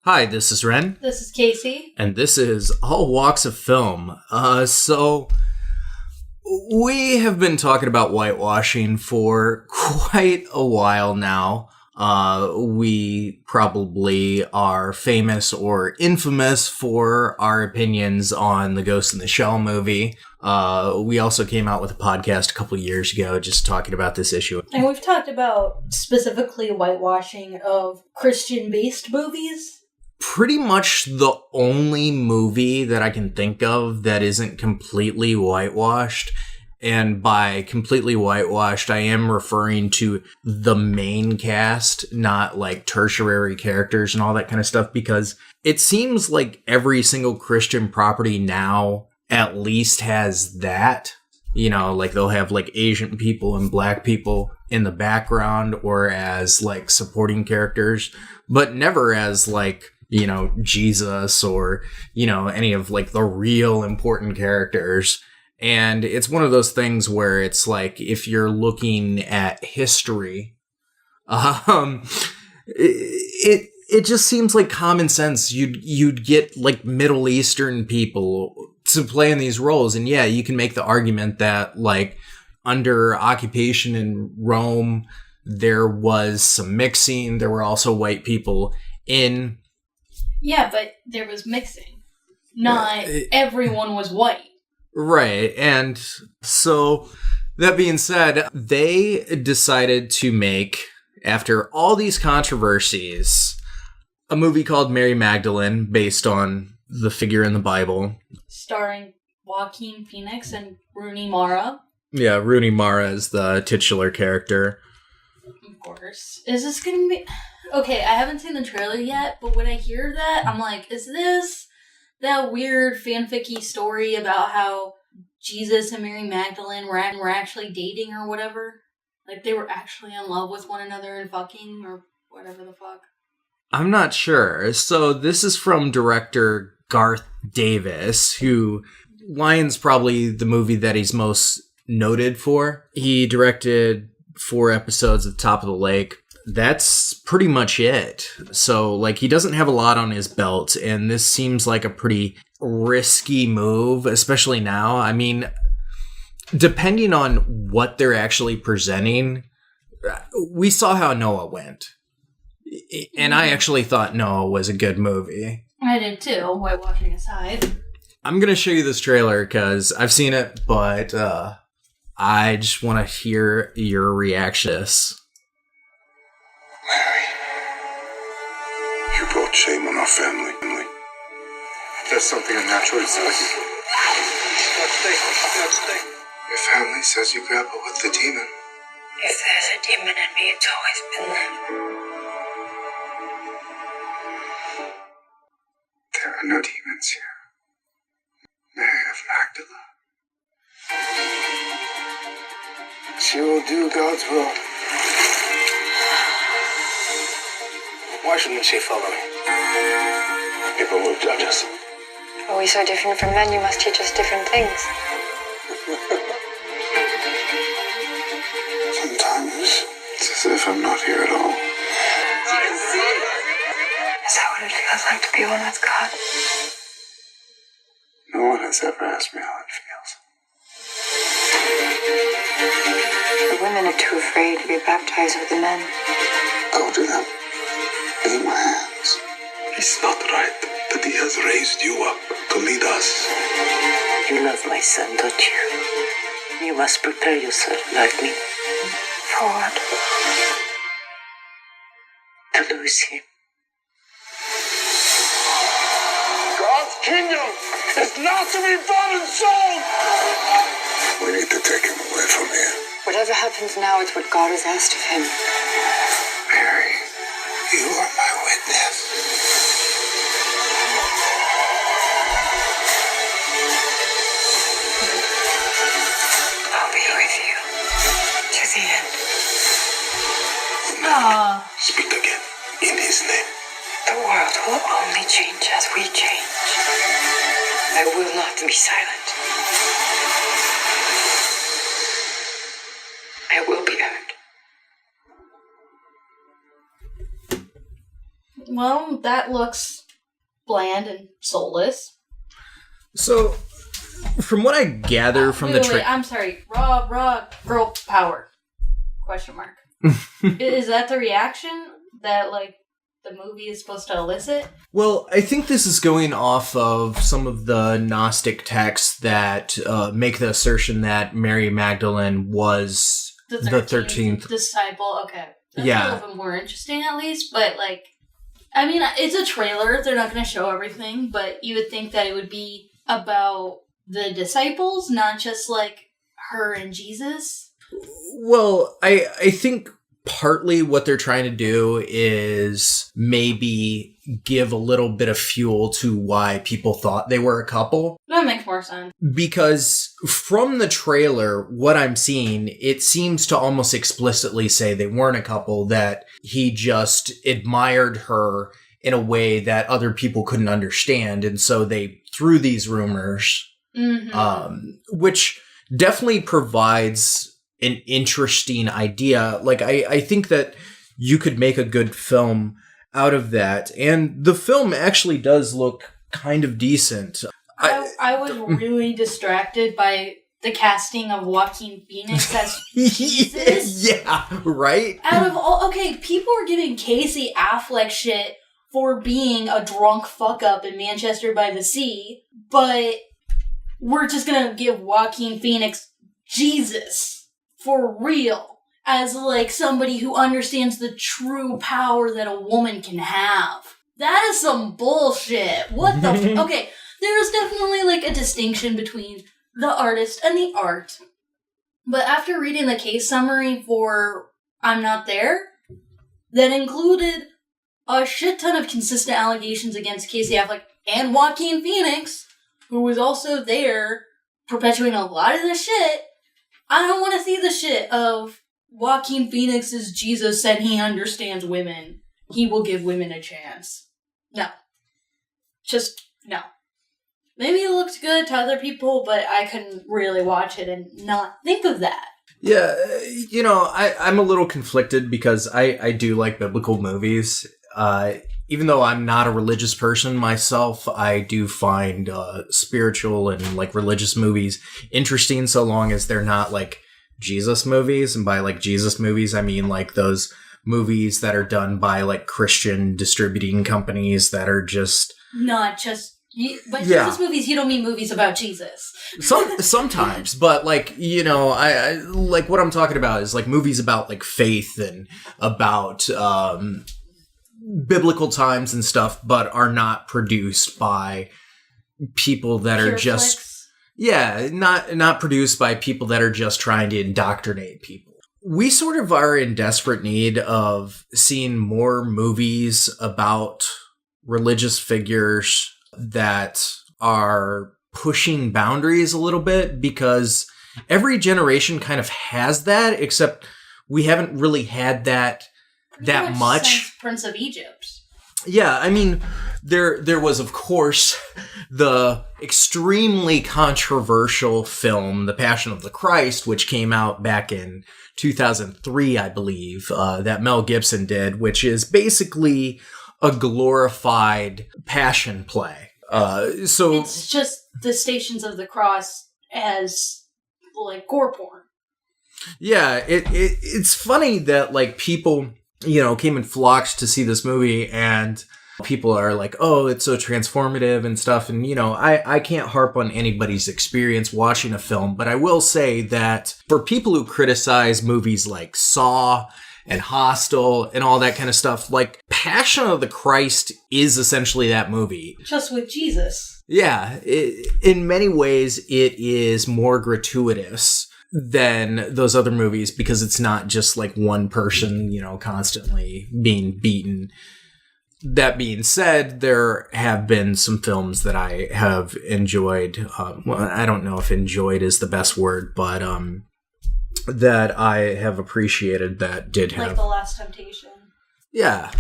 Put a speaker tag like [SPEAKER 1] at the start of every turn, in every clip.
[SPEAKER 1] Hi, this is Ren.
[SPEAKER 2] This is Casey.
[SPEAKER 1] And this is All Walks of Film. So, we have been talking about whitewashing for quite a while now. We probably are famous or infamous for our opinions on the Ghost in the Shell movie. We also came out with a podcast a couple years ago just talking about this issue.
[SPEAKER 2] And we've talked about specifically whitewashing of Christian-based movies.
[SPEAKER 1] Pretty much the only movie that I can think of that isn't completely whitewashed. And by completely whitewashed, I am referring to the main cast, not like tertiary characters and all that kind of stuff, because it seems like every single Christian property now at least has that. You know, like they'll have like Asian people and black people in the background or as like supporting characters, but never as like, you know, Jesus or, you know, any of like the real important characters. And it's one of those things where it's like, if you're looking at history, it just seems like common sense. You'd get like Middle Eastern people to play in these roles. And yeah, you can make the argument that like under occupation in Rome, there was some mixing. There were also white people in.
[SPEAKER 2] Yeah, but there was mixing. Not everyone was white.
[SPEAKER 1] Right. And so, that being said, they decided to make, after all these controversies, a movie called Mary Magdalene, based on the figure in the Bible.
[SPEAKER 2] Starring Joaquin Phoenix and Rooney Mara.
[SPEAKER 1] Yeah, Rooney Mara is the titular character.
[SPEAKER 2] Of course. Is this going to be... Okay, I haven't seen the trailer yet, but when I hear that, I'm like, is this that weird fanficky story about how Jesus and Mary Magdalene were actually dating or whatever? Like, they were actually in love with one another and fucking or whatever the fuck?
[SPEAKER 1] I'm not sure. So, this is from director Garth Davis, who Lion's probably the movie that he's most noted for. He directed 4 episodes of Top of the Lake. That's pretty much it. So, like, he doesn't have a lot on his belt, and this seems like a pretty risky move, especially now. I mean, depending on what they're actually presenting, we saw how Noah went. And I actually thought Noah was a good movie.
[SPEAKER 2] I did too, whitewashing aside.
[SPEAKER 1] I'm going to show you this trailer because I've seen it, but I just want to hear your reactions.
[SPEAKER 3] Mary, you brought shame on our family.
[SPEAKER 4] There's something unnatural inside you.
[SPEAKER 3] Your family says you grapple with the demon.
[SPEAKER 5] If there's a demon in me, it's always been there.
[SPEAKER 3] There are no demons here. Mary of Magdala. She will do God's will.
[SPEAKER 4] Why shouldn't she follow me? People will judge us.
[SPEAKER 5] Are we so different from men? You must teach us different things.
[SPEAKER 3] Sometimes it's as if I'm not here at all.
[SPEAKER 5] Is that what it feels like to be one with God?
[SPEAKER 3] No one has ever asked me how it feels.
[SPEAKER 5] The women are too afraid to be baptized with the men.
[SPEAKER 3] Go to them. In my hands. It's not right that he has raised you up to lead us.
[SPEAKER 6] You love my son, don't you? You must prepare yourself like me.
[SPEAKER 5] For what?
[SPEAKER 6] To lose him.
[SPEAKER 3] God's kingdom is not to be bought and sold! We need to take him away from here.
[SPEAKER 5] Whatever happens now, it's what God has asked of him.
[SPEAKER 3] Mary, you are my witness.
[SPEAKER 5] I'll be with you to the end.
[SPEAKER 3] Speak again in his name.
[SPEAKER 5] The world will only change as we change. I will not be silent. I will be heard.
[SPEAKER 2] Well, that looks bland and soulless.
[SPEAKER 1] So, from what I gather from the
[SPEAKER 2] Wait, I'm sorry. Raw girl power. Question mark. Is that the reaction that, like, the movie is supposed to elicit?
[SPEAKER 1] Well, I think this is going off of some of the Gnostic texts that make the assertion that Mary Magdalene was the 13th
[SPEAKER 2] disciple. Okay. That's
[SPEAKER 1] yeah.
[SPEAKER 2] a little bit more interesting, at least. But, like, I mean, it's a trailer. They're not going to show everything. But you would think that it would be about the disciples, not just, like, her and Jesus.
[SPEAKER 1] Well, I think partly what they're trying to do is maybe give a little bit of fuel to why people thought they were a couple.
[SPEAKER 2] That makes more sense.
[SPEAKER 1] Because from the trailer, what I'm seeing, it seems to almost explicitly say they weren't a couple, that he just admired her in a way that other people couldn't understand. And so they threw these rumors, which definitely provides an interesting idea. Like, I think that you could make a good film out of that. And the film actually does look kind of decent.
[SPEAKER 2] I was really distracted by the casting of Joaquin Phoenix as Jesus.
[SPEAKER 1] Yeah, right?
[SPEAKER 2] Out of all... Okay, people were giving Casey Affleck shit for being a drunk fuck-up in Manchester by the Sea, but we're just gonna give Joaquin Phoenix Jesus. For real, as like somebody who understands the true power that a woman can have. That is some bullshit. What the okay, there is definitely like a distinction between the artist and the art. But after reading the case summary for I'm Not There, that included a shit ton of consistent allegations against Casey Affleck and Joaquin Phoenix, who was also there perpetuating a lot of this shit, I don't want to see the shit of Joaquin Phoenix is Jesus and he understands women. He will give women a chance. No. Just, no. Maybe it looked good to other people, but I couldn't really watch it and not think of that.
[SPEAKER 1] Yeah, you know, I'm a little conflicted because I do like biblical movies. Even though I'm not a religious person myself, I do find spiritual and like religious movies interesting so long as they're not like Jesus movies. And by like Jesus movies, I mean like those movies that are done by like Christian distributing companies that are just...
[SPEAKER 2] Not just... By Jesus movies, you don't mean movies about Jesus.
[SPEAKER 1] Sometimes, but like, you know, I like what I'm talking about is like movies about like faith and about... biblical times and stuff, but are not produced by people that are just flicks. Yeah, not produced by people that are just trying to indoctrinate people. We sort of are in desperate need of seeing more movies about religious figures that are pushing boundaries a little bit, because every generation kind of has that, except we haven't really had that much
[SPEAKER 2] since Prince of Egypt.
[SPEAKER 1] Yeah, I mean, there was, of course, the extremely controversial film, The Passion of the Christ, which came out back in 2003, I believe, that Mel Gibson did, which is basically a glorified passion play. So
[SPEAKER 2] it's just the Stations of the Cross as, like, gore porn.
[SPEAKER 1] Yeah, it's funny that, like, people... you know, came in flocks to see this movie, and people are like, oh, it's so transformative and stuff. And, you know, I can't harp on anybody's experience watching a film, but I will say that for people who criticize movies like Saw and Hostel and all that kind of stuff, like, Passion of the Christ is essentially that movie.
[SPEAKER 2] Just with Jesus.
[SPEAKER 1] Yeah, in many ways, it is more gratuitous than those other movies, because it's not just like one person, you know, constantly being beaten. That being said, there have been some films that I have enjoyed. Well, I don't know if enjoyed is the best word, but that I have appreciated that did have...
[SPEAKER 2] Like The Last Temptation.
[SPEAKER 1] Yeah.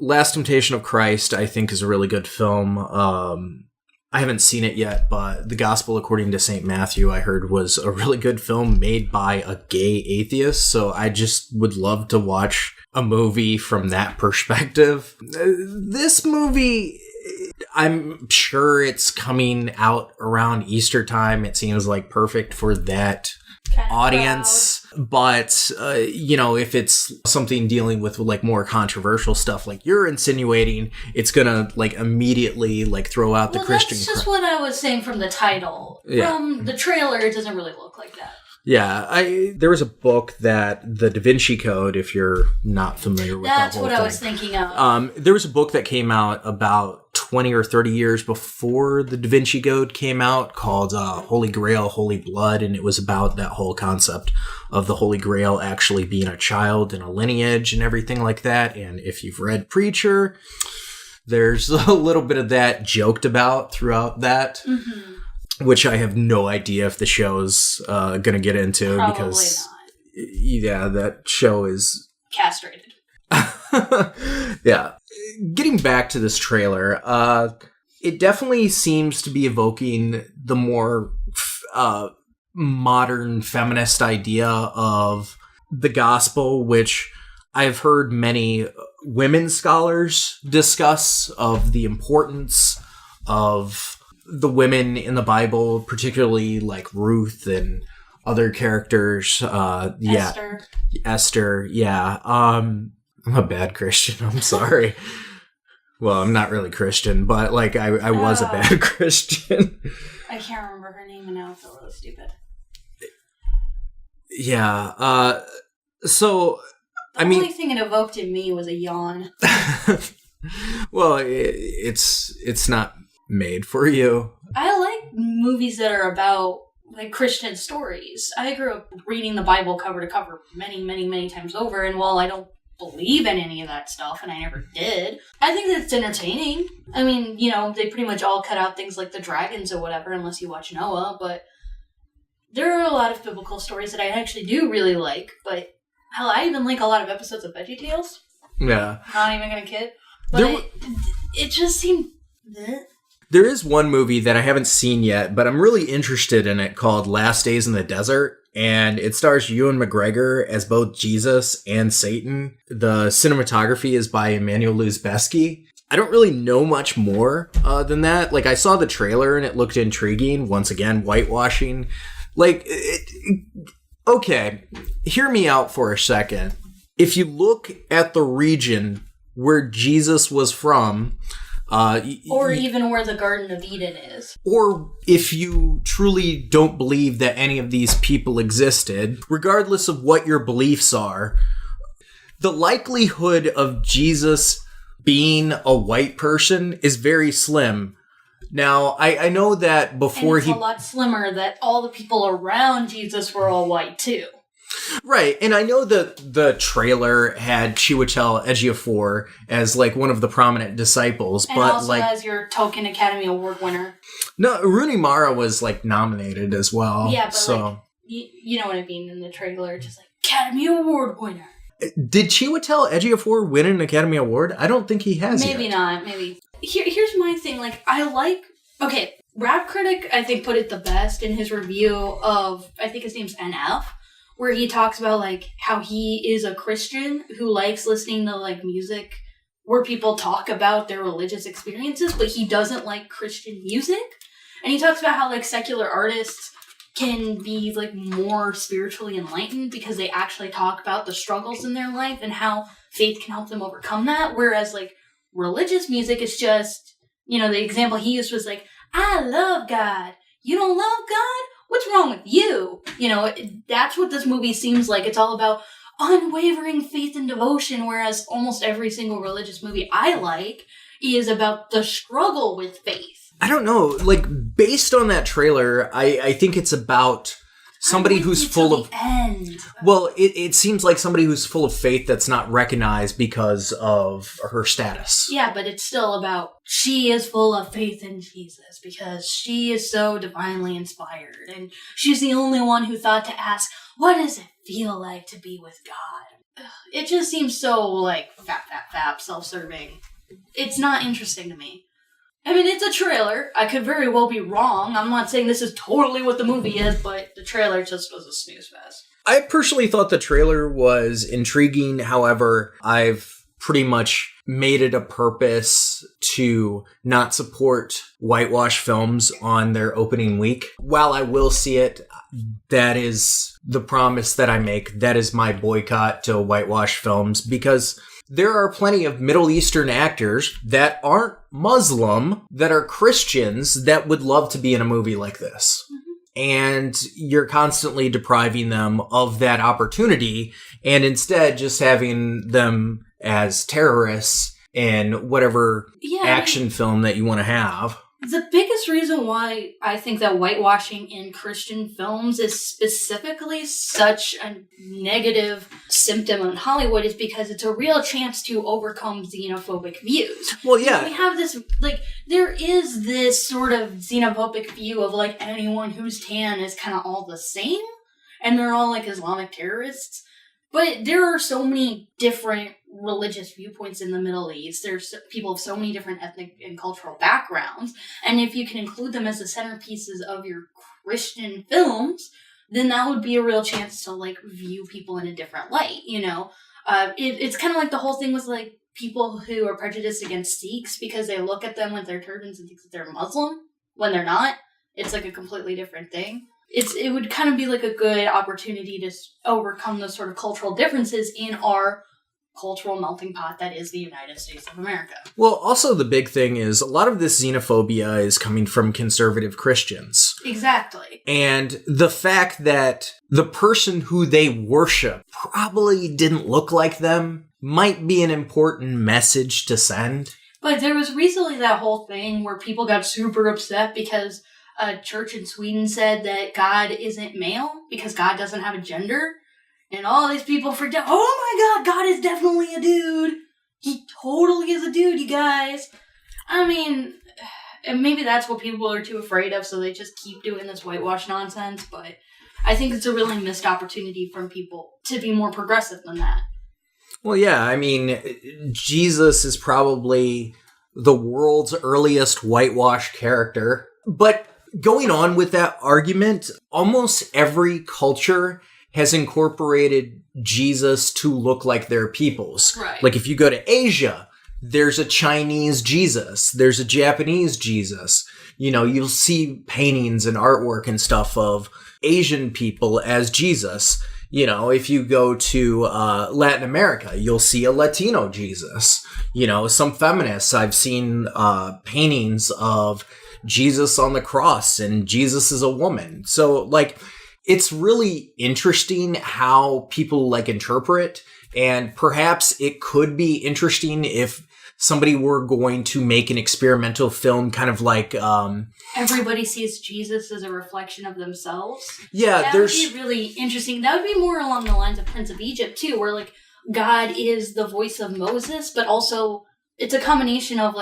[SPEAKER 1] Last Temptation of Christ, I think, is a really good film. I haven't seen it yet, but The Gospel According to St. Matthew, I heard, was a really good film made by a gay atheist. So I just would love to watch a movie from that perspective. This movie, I'm sure it's coming out around Easter time. It seems like perfect for that audience. But, if it's something dealing with like more controversial stuff like you're insinuating, it's gonna like immediately like throw out the Christian.
[SPEAKER 2] That's just what I was saying from the title.
[SPEAKER 1] Yeah.
[SPEAKER 2] From the trailer, it doesn't really look like that.
[SPEAKER 1] Yeah, there was a book that the Da Vinci Code, if you're not familiar with
[SPEAKER 2] That's
[SPEAKER 1] that whole
[SPEAKER 2] what
[SPEAKER 1] thing.
[SPEAKER 2] I was thinking of.
[SPEAKER 1] There was a book that came out about 20 or 30 years before the Da Vinci Code came out called Holy Grail, Holy Blood, and it was about that whole concept of the Holy Grail actually being a child and a lineage and everything like that. And if you've read Preacher, there's a little bit of that joked about throughout that. Mm-hmm. Which I have no idea if the show's going to get into.
[SPEAKER 2] Probably
[SPEAKER 1] because,
[SPEAKER 2] not.
[SPEAKER 1] Yeah, that show is
[SPEAKER 2] castrated.
[SPEAKER 1] Yeah. Getting back to this trailer, it definitely seems to be evoking the more modern feminist idea of the gospel, which I've heard many women scholars discuss of the importance of the women in the Bible, particularly like Ruth and other characters. Esther. Yeah. I'm a bad Christian. I'm sorry. Well, I'm not really Christian, but like I was a bad Christian.
[SPEAKER 2] I can't remember her name and now I feel really stupid.
[SPEAKER 1] Yeah. So,
[SPEAKER 2] the only thing it evoked in me was a yawn.
[SPEAKER 1] Well, it's not made for you.
[SPEAKER 2] I like movies that are about like Christian stories. I grew up reading the Bible cover to cover many, many, many times over, and while I don't believe in any of that stuff, and I never did, I think that it's entertaining. I mean, they pretty much all cut out things like the dragons or whatever, unless you watch Noah, but there are a lot of biblical stories that I actually do really like, but hell, I even like a lot of episodes of VeggieTales.
[SPEAKER 1] Yeah.
[SPEAKER 2] Not even gonna kid. But it just seemed...
[SPEAKER 1] There is one movie that I haven't seen yet, but I'm really interested in it called Last Days in the Desert, and it stars Ewan McGregor as both Jesus and Satan. The cinematography is by Emmanuel Lubezki. I don't really know much more than that. Like, I saw the trailer and it looked intriguing. Once again, whitewashing. Like, okay, hear me out for a second. If you look at the region where Jesus was from...
[SPEAKER 2] or even where the Garden of Eden is.
[SPEAKER 1] Or if you truly don't believe that any of these people existed, regardless of what your beliefs are, the likelihood of Jesus being a white person is very slim. Now, I know that before
[SPEAKER 2] and it's a lot slimmer that all the people around Jesus were all white, too.
[SPEAKER 1] Right, and I know that the trailer had Chiwetel Ejiofor as like one of the prominent disciples,
[SPEAKER 2] and
[SPEAKER 1] but
[SPEAKER 2] also
[SPEAKER 1] like
[SPEAKER 2] as your token Academy Award winner.
[SPEAKER 1] No, Rooney Mara was like nominated as well.
[SPEAKER 2] Yeah, but
[SPEAKER 1] so
[SPEAKER 2] like, you know what I mean in the trailer, just like Academy Award winner.
[SPEAKER 1] Did Chiwetel Ejiofor win an Academy Award? I don't think he has.
[SPEAKER 2] Maybe
[SPEAKER 1] yet.
[SPEAKER 2] not. Maybe here's my thing. Like Rap Critic I think put it the best in his review of, I think his name's NF. Where he talks about, like, how he is a Christian who likes listening to, like, music where people talk about their religious experiences, but he doesn't like Christian music. And he talks about how, like, secular artists can be, like, more spiritually enlightened because they actually talk about the struggles in their life and how faith can help them overcome that. Whereas, like, religious music is just, the example he used was, like, I love God. You don't love God? What's wrong with you? That's what this movie seems like. It's all about unwavering faith and devotion, whereas almost every single religious movie I like is about the struggle with faith.
[SPEAKER 1] I don't know. Like, based on that trailer, I think it's about somebody who's full of...
[SPEAKER 2] end.
[SPEAKER 1] Well, it seems like somebody who's full of faith that's not recognized because of her status.
[SPEAKER 2] Yeah, but it's still about she is full of faith in Jesus because she is so divinely inspired. And she's the only one who thought to ask, what does it feel like to be with God? It just seems so, like, fap, self-serving. It's not interesting to me. I mean, it's a trailer. I could very well be wrong. I'm not saying this is totally what the movie is, but the trailer just was a snooze fest.
[SPEAKER 1] I personally thought the trailer was intriguing. However, I've pretty much made it a purpose to not support whitewash films on their opening week. While I will see it, that is the promise that I make. That is my boycott to whitewash films, because there are plenty of Middle Eastern actors that aren't Muslim, that are Christians, that would love to be in a movie like this. And you're constantly depriving them of that opportunity, and instead just having them as terrorists in whatever action film that you want to have.
[SPEAKER 2] The biggest reason why I think that whitewashing in Christian films is specifically such a negative symptom in Hollywood is because it's a real chance to overcome xenophobic views.
[SPEAKER 1] Well, yeah.
[SPEAKER 2] We have this, there is this sort of xenophobic view of, anyone who's tan is kind of all the same, and they're all, Islamic terrorists. But there are so many different religious viewpoints in the Middle East. There's people of so many different ethnic and cultural backgrounds. And if you can include them as the centerpieces of your Christian films, then that would be a real chance to, view people in a different light, It's kind of like the whole thing with, people who are prejudiced against Sikhs because they look at them with their turbans and think that they're Muslim when they're not. It's, a completely different thing. It would kind of be a good opportunity to overcome those sort of cultural differences in our cultural melting pot that is the United States of America.
[SPEAKER 1] Well, also the big thing is a lot of this xenophobia is coming from conservative Christians.
[SPEAKER 2] Exactly.
[SPEAKER 1] And the fact that the person who they worship probably didn't look like them might be an important message to send.
[SPEAKER 2] But there was recently that whole thing where people got super upset because a church in Sweden said that God isn't male because God doesn't have a gender. And all these people freaked out. Oh my God, God is definitely a dude. He totally is a dude, you guys. I mean, and maybe that's what people are too afraid of, so they just keep doing this whitewash nonsense. But I think it's a really missed opportunity from people to be more progressive than that.
[SPEAKER 1] Well, yeah, I mean, Jesus is probably the world's earliest whitewashed character. But going on with that argument, almost every culture has incorporated Jesus to look like their people's.
[SPEAKER 2] Right.
[SPEAKER 1] If you go to Asia, there's a Chinese Jesus, there's a Japanese Jesus. You'll see paintings and artwork and stuff of Asian people as Jesus. If you go to Latin America, you'll see a Latino Jesus. Some feminists, I've seen paintings of Jesus on the cross and Jesus is a woman. So it's really interesting how people interpret, and perhaps it could be interesting if somebody were going to make an experimental film kind of
[SPEAKER 2] everybody sees Jesus as a reflection of themselves.
[SPEAKER 1] Yeah,
[SPEAKER 2] that would be really interesting. That would be more along the lines of Prince of Egypt too, where God is the voice of Moses, but also it's a combination of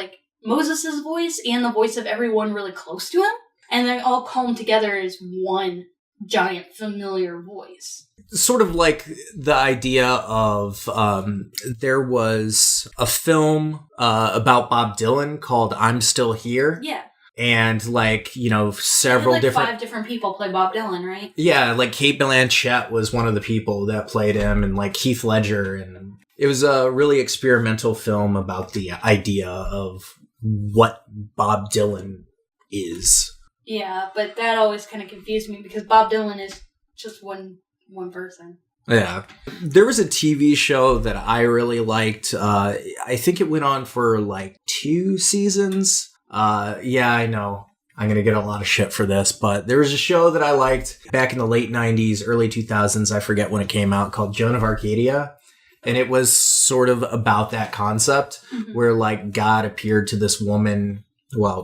[SPEAKER 2] Moses' voice and the voice of everyone really close to him, and they all come together as one giant familiar voice.
[SPEAKER 1] Sort of like the idea of there was a film about Bob Dylan called I'm Still Here.
[SPEAKER 2] Yeah.
[SPEAKER 1] And several different
[SPEAKER 2] 5 different people play Bob Dylan, right?
[SPEAKER 1] Yeah, Cate Blanchett was one of the people that played him, and Heath Ledger, and it was a really experimental film about the idea of what Bob Dylan is.
[SPEAKER 2] Yeah, but that always kind of confused me because Bob Dylan is just one person.
[SPEAKER 1] Yeah. There was a TV show that I really liked. I think it went on for 2 seasons. Yeah, I know. I'm going to get a lot of shit for this, but there was a show that I liked back in the late 90s, early 2000s. I forget when it came out, called Joan of Arcadia. And it was sort of about that concept where God appeared to this woman,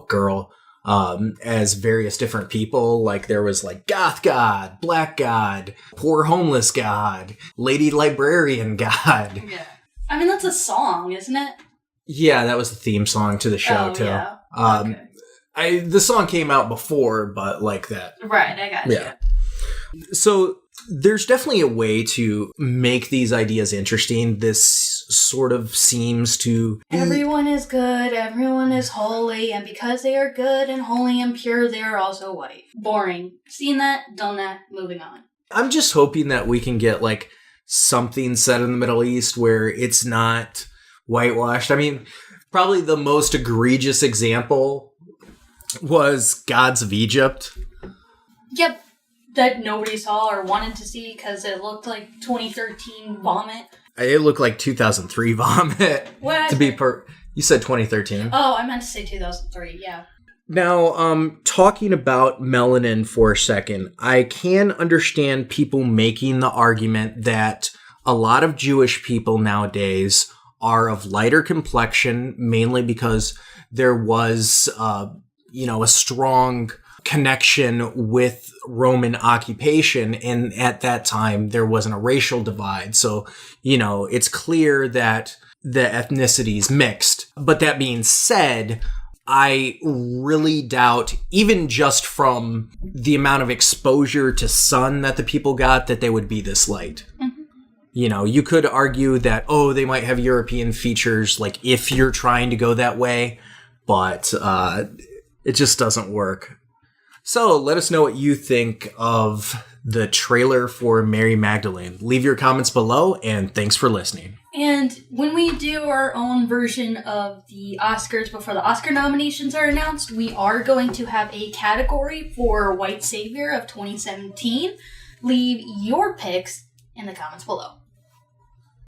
[SPEAKER 1] girl, as various different people. There was goth god, black god, poor homeless god, lady librarian god.
[SPEAKER 2] Yeah. I mean, that's a song, isn't it?
[SPEAKER 1] Yeah, that was the theme song to the show too.
[SPEAKER 2] Yeah.
[SPEAKER 1] The song came out before, but that.
[SPEAKER 2] Right, I got you.
[SPEAKER 1] Yeah. So There's definitely a way to make these ideas interesting. This sort of seems to...
[SPEAKER 2] Everyone is good, everyone is holy, and because they are good and holy and pure, they are also white. Boring. Seen that, done that, moving on.
[SPEAKER 1] I'm just hoping that we can get, like, something set in the Middle East where it's not whitewashed. I mean, probably the most egregious example was Gods of Egypt.
[SPEAKER 2] Yep. That nobody saw or wanted to see because it looked like 2013 vomit.
[SPEAKER 1] It looked like 2003 vomit.
[SPEAKER 2] What?
[SPEAKER 1] You said 2013.
[SPEAKER 2] Oh, I meant to say 2003, yeah.
[SPEAKER 1] Now, talking about Melanin for a second, I can understand people making the argument that a lot of Jewish people nowadays are of lighter complexion, mainly because there was, a strong connection with Roman occupation, and at that time there wasn't a racial divide. So, it's clear that the ethnicity is mixed. But that being said, I really doubt, even just from the amount of exposure to sun that the people got, that they would be this light. Mm-hmm. You could argue that, they might have European features, like if you're trying to go that way, but it just doesn't work. So let us know what you think of the trailer for Mary Magdalene. Leave your comments below, and thanks for listening.
[SPEAKER 2] And when we do our own version of the Oscars before the Oscar nominations are announced, we are going to have a category for White Savior of 2017. Leave your picks in the comments below.